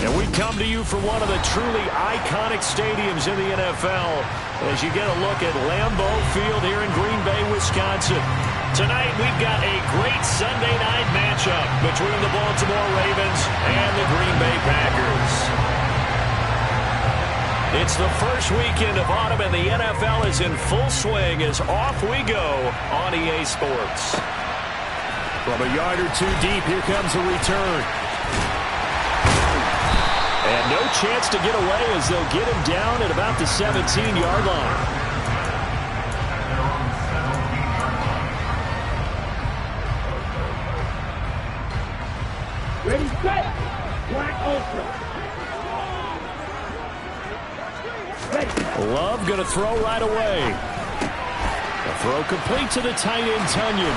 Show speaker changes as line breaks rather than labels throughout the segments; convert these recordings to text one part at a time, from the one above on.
And we come to you from one of the truly iconic stadiums in the NFL as you get a look at Lambeau Field here in Green Bay, Wisconsin. Tonight we've got a great Sunday night matchup between the Baltimore Ravens and the Green Bay Packers. It's the first weekend of autumn and the NFL is in full swing as off we go on EA Sports. From a yard or two deep, here comes the return. And no chance to get away as they'll get him down at about the 17-yard line.
Ready, set, Black Ultra.
Love going to throw right away. A throw complete to the tight end, Tonyan.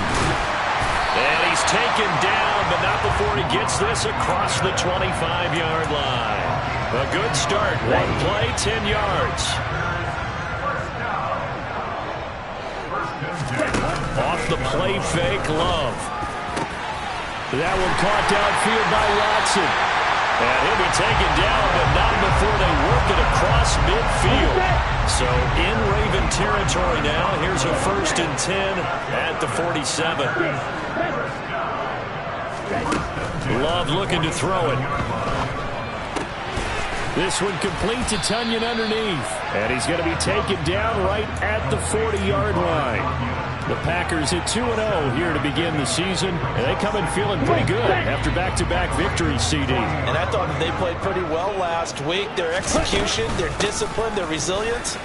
And he's taken down, but not before he gets this across the 25-yard line. A good start. One play, 10 yards. Off the play fake, Love. That one caught downfield by Watson. And he'll be taken down, but not before they work it across midfield. So in Raven territory now. Here's a 1st and 10 at the 47. Love looking to throw it. This one complete to Tonyan underneath. And he's going to be taken down right at the 40-yard line. The Packers at 2-0 here to begin the season. And they come in feeling pretty good after back-to-back victories, CD.
And I thought that they played pretty well last week. Their execution, their discipline, their resilience,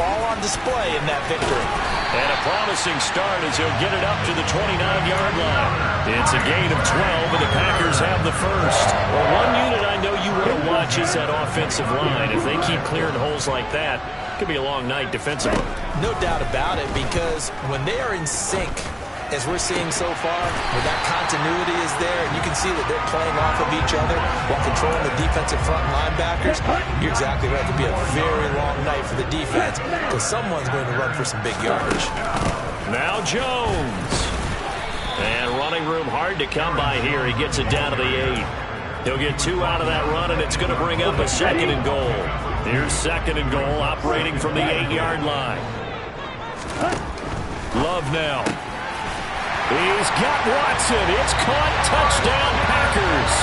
all on display in that victory.
And a promising start as he'll get it up to the 29-yard line. It's a gain of 12, and the Packers have the first. Well, one unit I know you want to watch is that offensive line. If they keep clearing holes like that, it could be a long night defensively.
No doubt about it, because when they are in sync, as we're seeing so far, where that continuity is there, and you can see that they're playing off of each other while controlling the defensive front linebackers, you're exactly right. It could be a very long night for the defense because someone's going to run for some big yardage.
Now Jones. And running room hard to come by here. He gets it down to the 8. He'll get 2 out of that run, and it's going to bring up a 2nd and goal. Here's 2nd and goal, operating from the 8-yard line. Love now. He's got Watson. It's caught. Touchdown, Packers.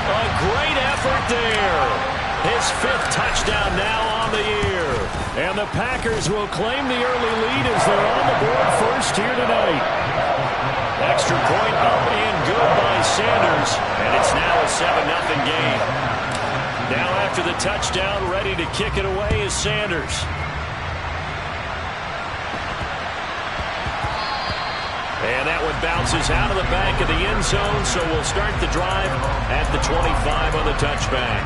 A great effort there. His 5th touchdown now on the year. And the Packers will claim the early lead as they're on the board first here tonight. Extra point up and good by Sanders. And it's now a 7-0 game. Now after the touchdown, ready to kick it away is Sanders. And that one bounces out of the back of the end zone, so we'll start the drive at the 25 on the touchback.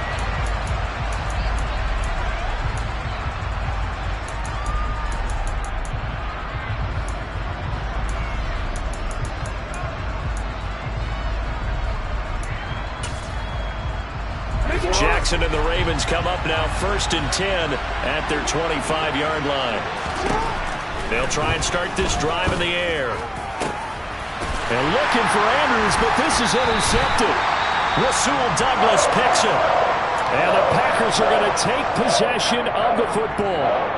Jackson and the Ravens come up now 1st and 10 at their 25-yard line. They'll try and start this drive in the air. And looking for Andrews, but this is intercepted. Rasul Douglas picks it. And the Packers are going to take possession of the football.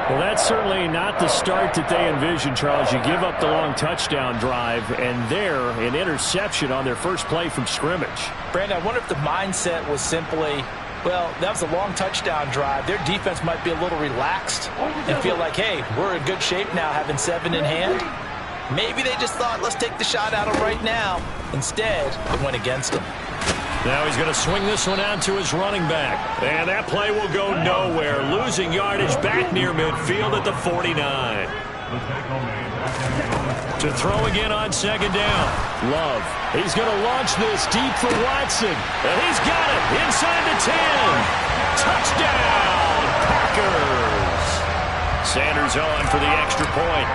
Well, that's certainly not the start that they envisioned, Charles. You give up the long touchdown drive, and there, an interception on their first play from scrimmage.
Brandon, I wonder if the mindset was simply, well, that was a long touchdown drive. Their defense might be a little relaxed and feel like, hey, we're in good shape now having 7 in hand. Maybe they just thought, let's take the shot at him right now. Instead, it went against him.
Now he's going to swing this one out to his running back. And that play will go nowhere. Losing yardage back near midfield at the 49. To throw again on 2nd down. Love. He's going to launch this deep for Watson. And he's got it inside the 10. Touchdown, Packers. Sanders on for the extra point.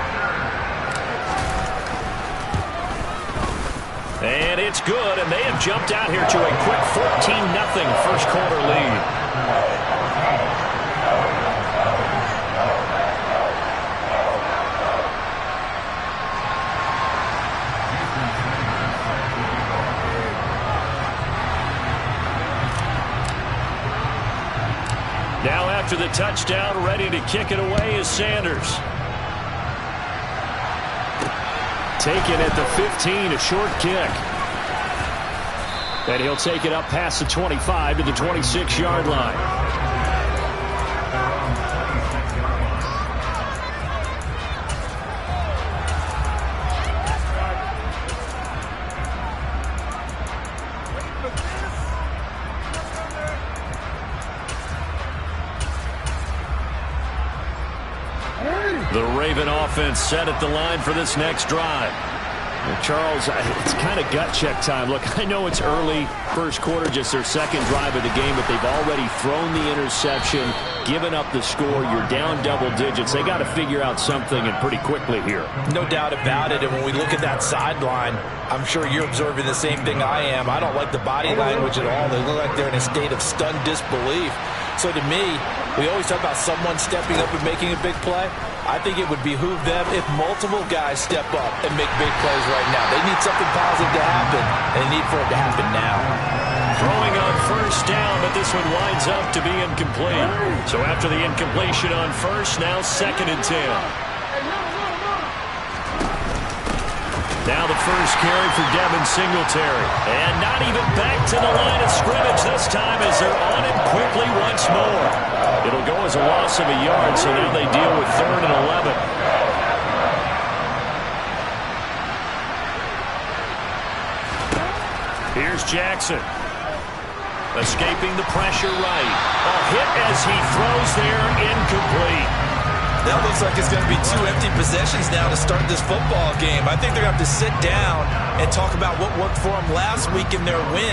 And it's good, and they have jumped out here to a quick 14-0 first quarter lead. after the touchdown. Ready to kick it away is Sanders. Taken at the 15, a short kick. And he'll take it up past the 25 to the 26-yard line. The Raven offense set at the line for this next drive. Well, Charles, it's kind of gut check time. Look, I know it's early, first quarter, just their second drive of the game, but they've already thrown the interception, given up the score. You're down double digits. They got to figure out something, and pretty quickly here.
No doubt about it, and when we look at that sideline, I'm sure you're observing the same thing I am. I don't like the body language at all. They look like they're in a state of stunned disbelief. So to me, we always talk about someone stepping up and making a big play. I think it would behoove them if multiple guys step up and make big plays right now. They need something positive to happen, and they need for it to happen now.
Throwing on first down, but this one winds up to be incomplete. So after the incompletion on first, now 2nd and 10. Now the first carry for Devin Singletary. And not even back to the line of scrimmage this time as they're on him quickly once more. It'll go as a loss of a yard, so now they deal with 3rd and 11. Here's Jackson. Escaping the pressure right. A hit as he throws there, incomplete.
That looks like it's going to be 2 empty possessions now to start this football game. I think they're going to have to sit down and talk about what worked for them last week in their win.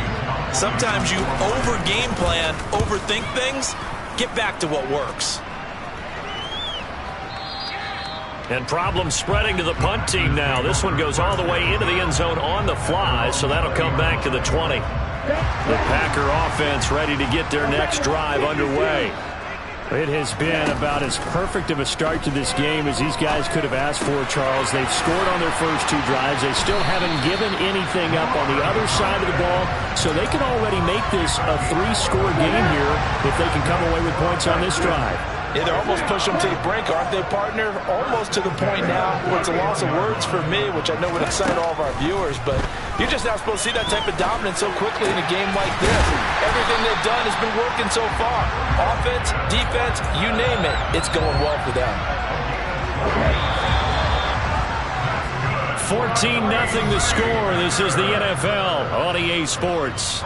Sometimes you over-game plan, overthink things. Get back to what works.
And problems spreading to the punt team now. This one goes all the way into the end zone on the fly, so that'll come back to the 20. The Packer offense ready to get their next drive underway. It has been about as perfect of a start to this game as these guys could have asked for, Charles. They've scored on their first 2 drives. They still haven't given anything up on the other side of the ball, so they can already make this a 3-score game here if they can come away with points on this drive.
Yeah, they're almost pushing them to the brink, aren't they, partner? Almost to the point now where it's a loss of words for me, which I know would excite all of our viewers, but you're just not supposed to see that type of dominance so quickly in a game like this. Everything they've done has been working so far. Offense, defense, you name it, it's going well for them.
14-0 the score. This is the NFL on EA Sports.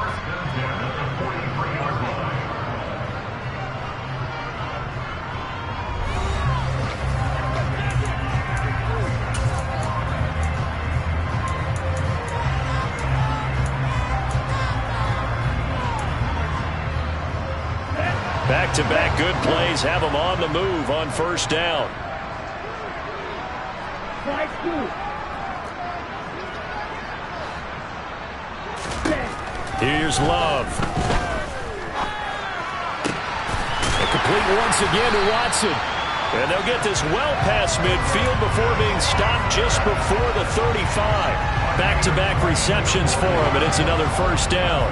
Back-to-back good plays have them on the move on first down. Here's Love. A complete once again to Watson. And they'll get this well past midfield before being stopped just before the 35. Back-to-back receptions for him, and it's another first down.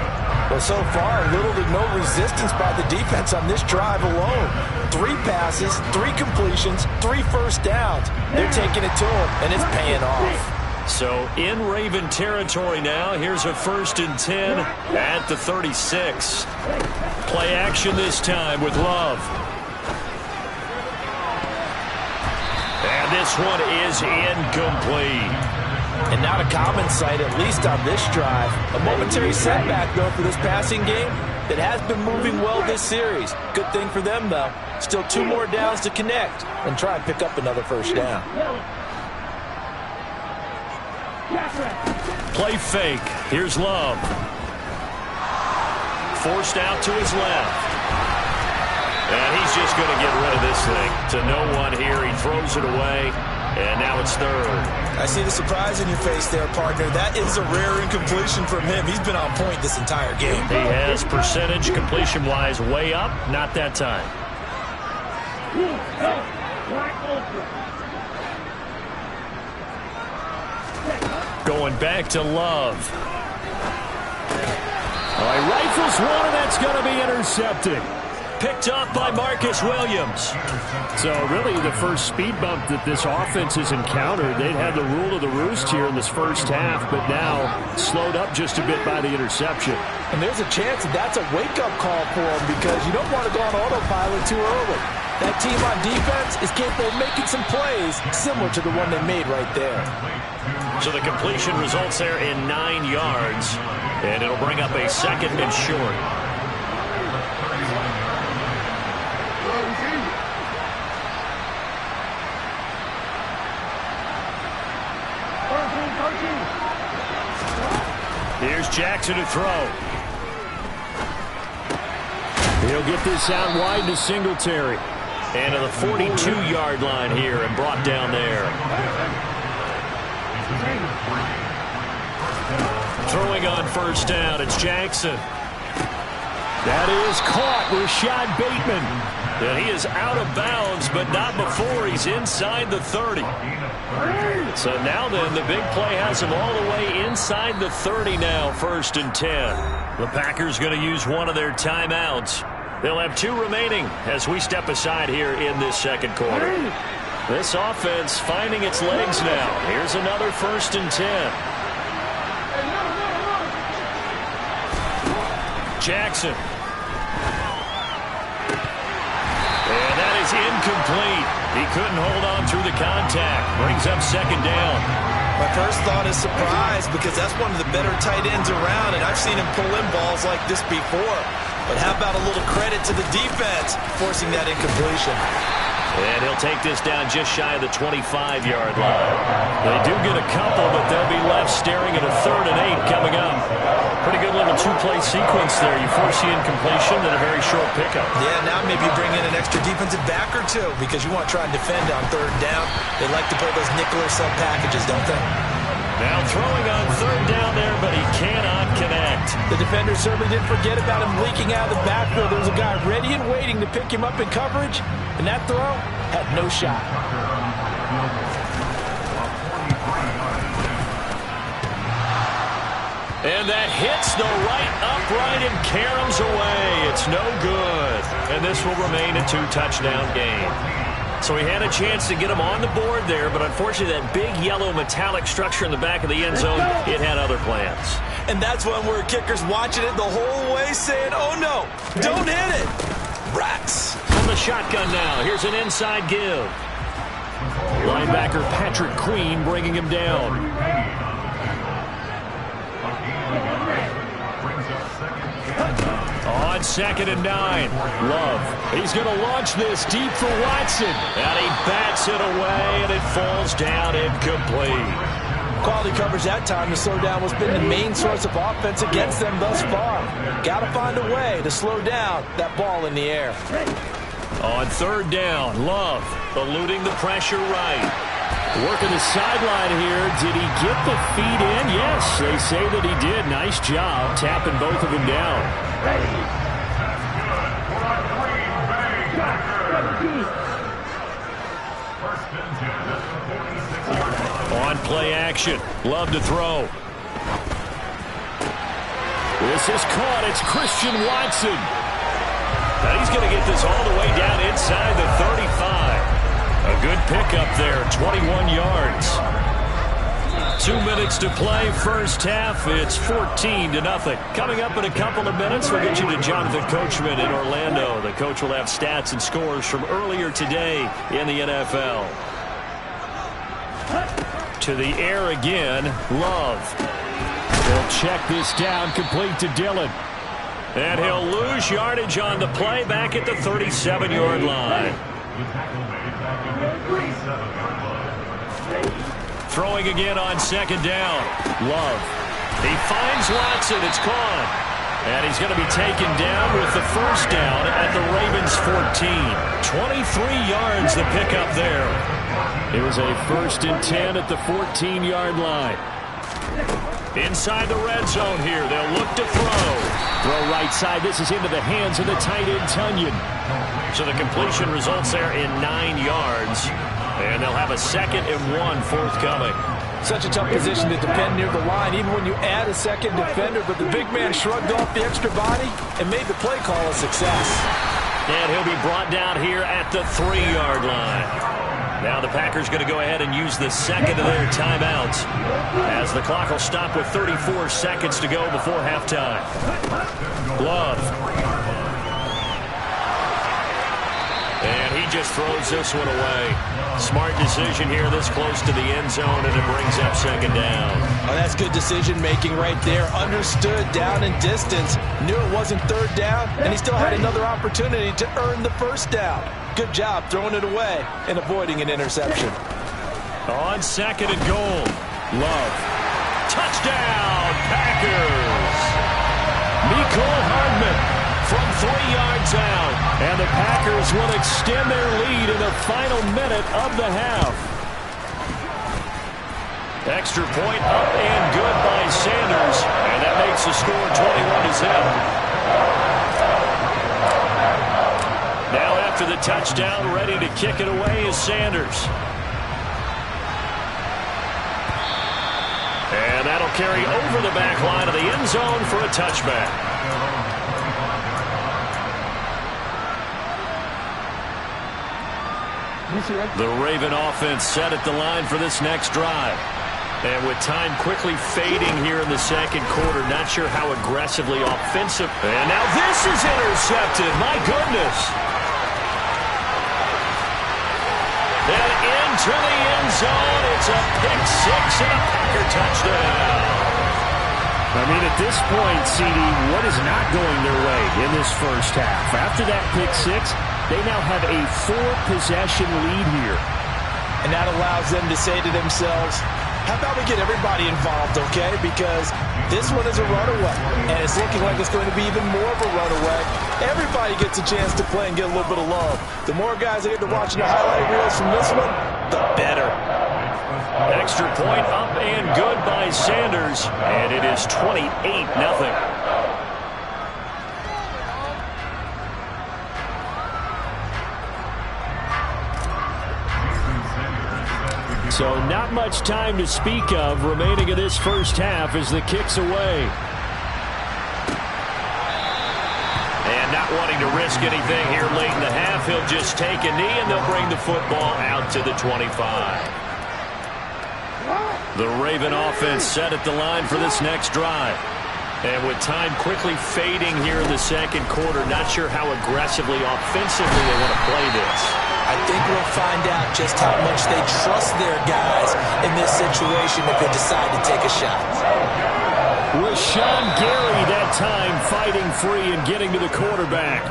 Well, so far, little to no resistance by the defense on this drive alone. 3 passes, 3 completions, 3 first downs. They're taking it to him, and it's paying off.
So in Raven territory now. Here's a 1st and 10 at the 36. Play action this time with Love. And this one is incomplete.
And not a common sight, at least on this drive. A momentary setback, though, for this passing game that has been moving well this series. Good thing for them, though. Still 2 more downs to connect and try and pick up another first down.
Play fake. Here's Love. Forced out to his left. And he's just going to get rid of this thing to no one here. He throws it away, and now it's 3rd.
I see the surprise in your face there, partner. That is a rare incompletion from him. He's been on point this entire game.
He has percentage completion-wise way up. Not that time. Going back to Love. Oh, he rifles one, and that's going to be intercepted. picked up by Marcus Williams.
So really the first speed bump that this offense has encountered, they'd had the rule of the roost here in this first half, but now slowed up just a bit by the interception.
And there's a chance that that's a wake-up call for them because you don't want to go on autopilot too early. That team on defense is capable of making some plays similar to the one they made right there.
So the completion results there in 9 yards, and it'll bring up a 2nd and short. Here's Jackson to throw.
He'll get this out wide to Singletary.
And to the 42-yard line here and brought down there. Throwing on first down, it's Jackson.
That is caught, Rashad Bateman.
And he is out of bounds, but not before he's inside the 30. So now then, the big play has him all the way inside the 30 now, 1st and 10. The Packers going to use one of their timeouts. They'll have 2 remaining as we step aside here in this 2nd quarter. This offense finding its legs now. Here's another 1st and 10. Jackson. And that is incomplete. He couldn't hold on through the contact. Brings up 2nd down.
My first thought is surprise because that's one of the better tight ends around, and I've seen him pull in balls like this before. But how about a little credit to the defense forcing that incompletion?
And he'll take this down just shy of the 25-yard line. They do get a couple, but they'll be left staring at a 3rd and 8 coming up. Pretty good little 2-play sequence there. You force the incompletion and a very short pickup.
Yeah, now maybe you bring in an extra defensive back or 2 because you want to try and defend on 3rd down. They like to play those nickel or sub packages, don't they?
Now throwing on 3rd down there, but he cannot connect.
The defender certainly didn't forget about him leaking out of the backfield. There was a guy ready and waiting to pick him up in coverage, and that throw had no shot.
And that hits the right upright and caroms away. It's no good. And this will remain a 2-touchdown game. So he had a chance to get him on the board there, but unfortunately that big yellow metallic structure in the back of the end zone, it had other plans.
And that's one where kickers watching it the whole way saying, oh no, don't hit it. Rats.
From the shotgun now, here's an inside give.
Linebacker Patrick Queen bringing him down.
On 2nd and 9, Love. He's going to launch this deep for Watson. And he bats it away, and it falls down incomplete.
Quality coverage that time to slow down what's been the main source of offense against them thus far. Got to find a way to slow down that ball in the air.
On 3rd down, Love eluding the pressure right.
Working the sideline here. Did he get the feet in? Yes, they say that he did. Nice job tapping both of them down.
On play action, Love to throw.
This is caught. It's Christian Watson.
Now he's going to get this all the way down inside the 35. A good pickup there, 21 yards. 2 minutes to play, first half. It's 14-0. Coming up in a couple of minutes, we'll get you to Jonathan Coachman in Orlando. The coach will have stats and scores from earlier today in the NFL. To the air again, Love. He'll check this down, complete to Dillon. And he'll lose yardage on the play back at the 37-yard line. Throwing again on 2nd down. Love. He finds Watson. It's caught. And he's going to be taken down with the first down at the Ravens 14. 23 yards the pickup there.
It was a 1st and 10 at the 14-yard line.
Inside the red zone here. They'll look to throw.
Throw right side. This is into the hands of the tight end, Tunyon.
So the completion results there in 9 yards. And they'll have a 2nd and 1 forthcoming.
Such a tough position to defend near the line, even when you add a second defender. But the big man shrugged off the extra body and made the play call a success.
And he'll be brought down here at the 3-yard line. Now the Packers going to go ahead and use the second of their timeouts as the clock will stop with 34 seconds to go before halftime. Love. And he just throws this one away. Smart decision here this close to the end zone, and it brings up second down.
Oh, that's good decision-making right there. Understood down and distance. Knew it wasn't third down, and he still had another opportunity to earn the first down. Good job throwing it away and avoiding an interception.
On second and goal. Love. Touchdown, Packers! Mecole Hardman from 3 yards out. And the Packers will extend their lead in the final minute of the half. Extra point up and good by Sanders. And that makes the score 21-0. Now after the touchdown, ready to kick it away is Sanders. And that'll carry over the back line of the end zone for a touchback. The Raven offense set at the line for this next drive. And with time quickly fading here in the second quarter, not sure how aggressively offensive. And now this is intercepted. My goodness. And into the end zone. It's a pick six and a Packer touchdown.
I mean, at this point, CD, what is not going their way in this first half? After that pick six, they now have a 4-possession lead here.
And that allows them to say to themselves, how about we get everybody involved, okay? Because this one is a runaway, and it's looking like it's going to be even more of a runaway. Everybody gets a chance to play and get a little bit of love. The more guys that get to watching the highlight reels from this one, the better.
Extra point up and good by Sanders, and it is 28-0. So not much time to speak of remaining in this first half as the kick's away. And not wanting to risk anything here late in the half, he'll just take a knee and they'll bring the football out to the 25. The Raven offense set at the line for this next drive. And with time quickly fading here in the second quarter, not sure how aggressively, offensively they want to play this.
I think we'll find out just how much they trust their guys in this situation if they decide to take a shot.
Rashawn Gary that time fighting free and getting to the quarterback.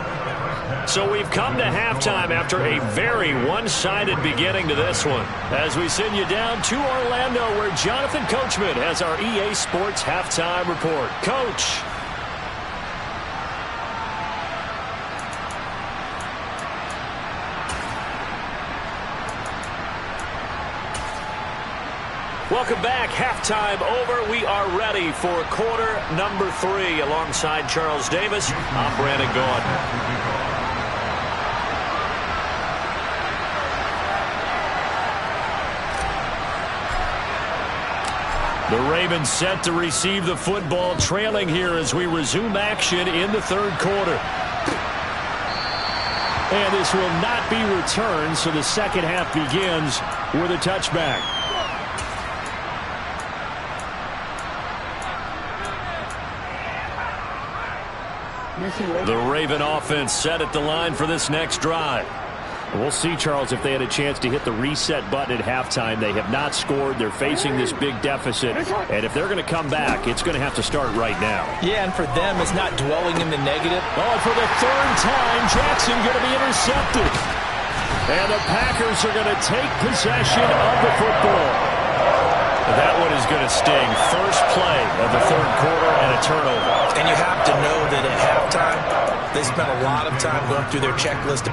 So we've come to halftime after a very one-sided beginning to this one. As we send you down to Orlando where Jonathan Coachman has our EA Sports Halftime Report. Coach. Welcome back. Halftime over. We are ready for quarter number 3. Alongside Charles Davis, I'm Brandon Gaudin. The Ravens set to receive the football, trailing here as we resume action in the third quarter. And this will not be returned, so the second half begins with a touchback. The Raven offense set at the line for this next drive.
We'll see, Charles, if they had a chance to hit the reset button at halftime. They have not scored. They're facing this big deficit. And if they're going to come back, it's going to have to start right now.
Yeah, and for them, it's not dwelling in the negative.
Oh, for the third time, Jackson going to be intercepted. And the Packers are going to take possession of the football. That one is going to sting. First play of the third quarter and a turnover.
And you have to know that at halftime, they spent a lot of time going through their checklist.